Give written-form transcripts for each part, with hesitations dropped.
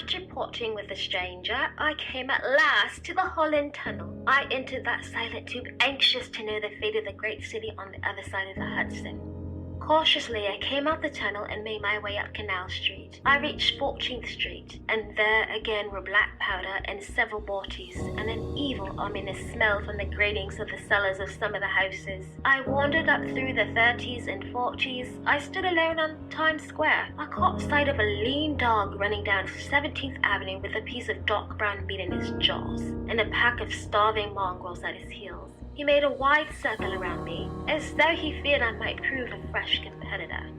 After parting with the stranger, I came at last to the Holland Tunnel. I entered that silent tube, anxious to know the fate of the great city on the other side of the Hudson. Cautiously, I came out the tunnel and made my way up Canal Street. I reached 14th Street, and there again were black powder and several bodies, and an evil, ominous smell from the gratings of the cellars of some of the houses. I wandered up through the 30s and 40s. I stood alone on Times Square. I caught sight of a lean dog running down 17th Avenue with a piece of dark brown meat in his jaws, and a pack of starving mongrels at his heels. He made a wide circle around me, as though he feared I might prove a fresh competitor.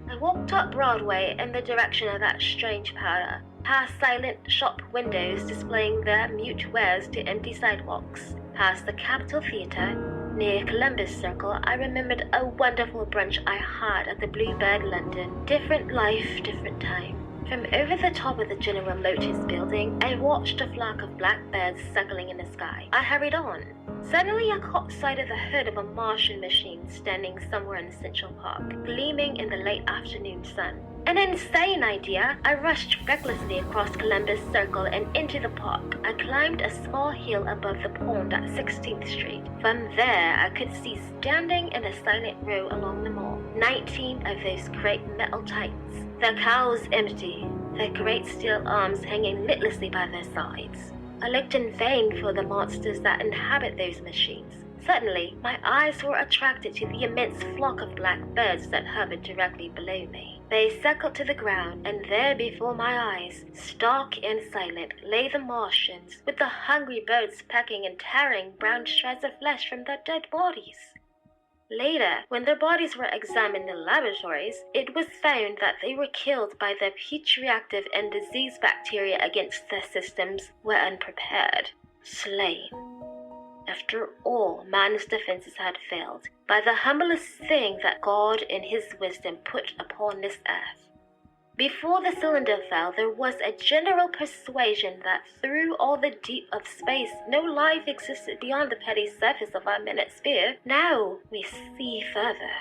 I walked up Broadway in the direction of that strange powder, past silent shop windows displaying their mute wares to empty sidewalks, past the Capitol Theatre. Near Columbus Circle, I remembered a wonderful brunch I had at the Bluebird, London. Different life, different time. From over the top of the General Motors building, I watched a flock of black birds circling in the sky. I hurried on. Suddenly, I caught sight of the hood of a Martian machine standing somewhere in Central Park, gleaming in the late afternoon sun. An insane idea! I rushed recklessly across Columbus Circle and into the park. I climbed a small hill above the pond at 16th Street. From there, I could see standing in a silent row along the mall 19 of those great metal titans, their cowls empty, their great steel arms hanging listlessly by their sides. I looked in vain for the monsters that inhabit those machines. Suddenly, my eyes were attracted to the immense flock of black birds that hovered directly below me. They circled to the ground, and there before my eyes, stark and silent, lay the Martians, with the hungry birds pecking and tearing brown shreds of flesh from their dead bodies. Later, when their bodies were examined in laboratories, it was found that they were killed by the putreactive and disease bacteria against their systems were unprepared, slain. After all, man's defenses had failed, by the humblest thing that God in his wisdom put upon this earth. Before the cylinder fell, there was a general persuasion that through all the deep of space, no life existed beyond the petty surface of our minute sphere. Now we see further.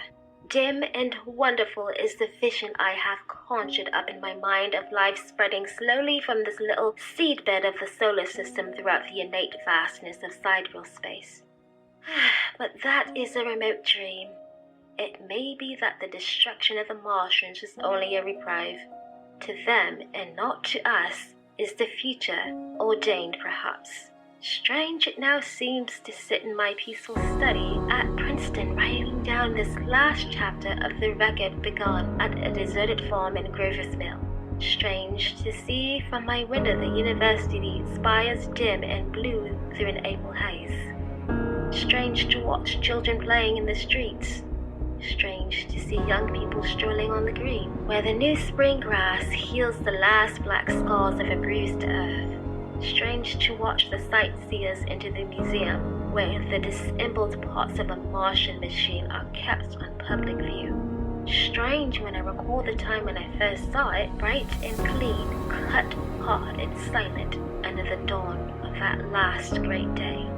Dim and wonderful is the vision I have conjured up in my mind of life spreading slowly from this little seedbed of the solar system throughout the innate vastness of sidereal space. But that is a remote dream. It may be that the destruction of the Martians is only a reprieve. To them, and not to us, is the future, ordained perhaps. Strange it now seems to sit in my peaceful study at Princeton writing down this last chapter of the record begun at a deserted farm in Grover's Mill. Strange to see from my window the university spires dim and blue through an April haze. Strange to watch children playing in the streets. Strange to see young people strolling on the green, where the new spring grass heals the last black scars of a bruised earth. Strange to watch the sightseers into the museum, where the disassembled parts of a Martian machine are kept on public view. Strange when I recall the time when I first saw it, bright and clean, cut hard and silent, under the dawn of that last great day.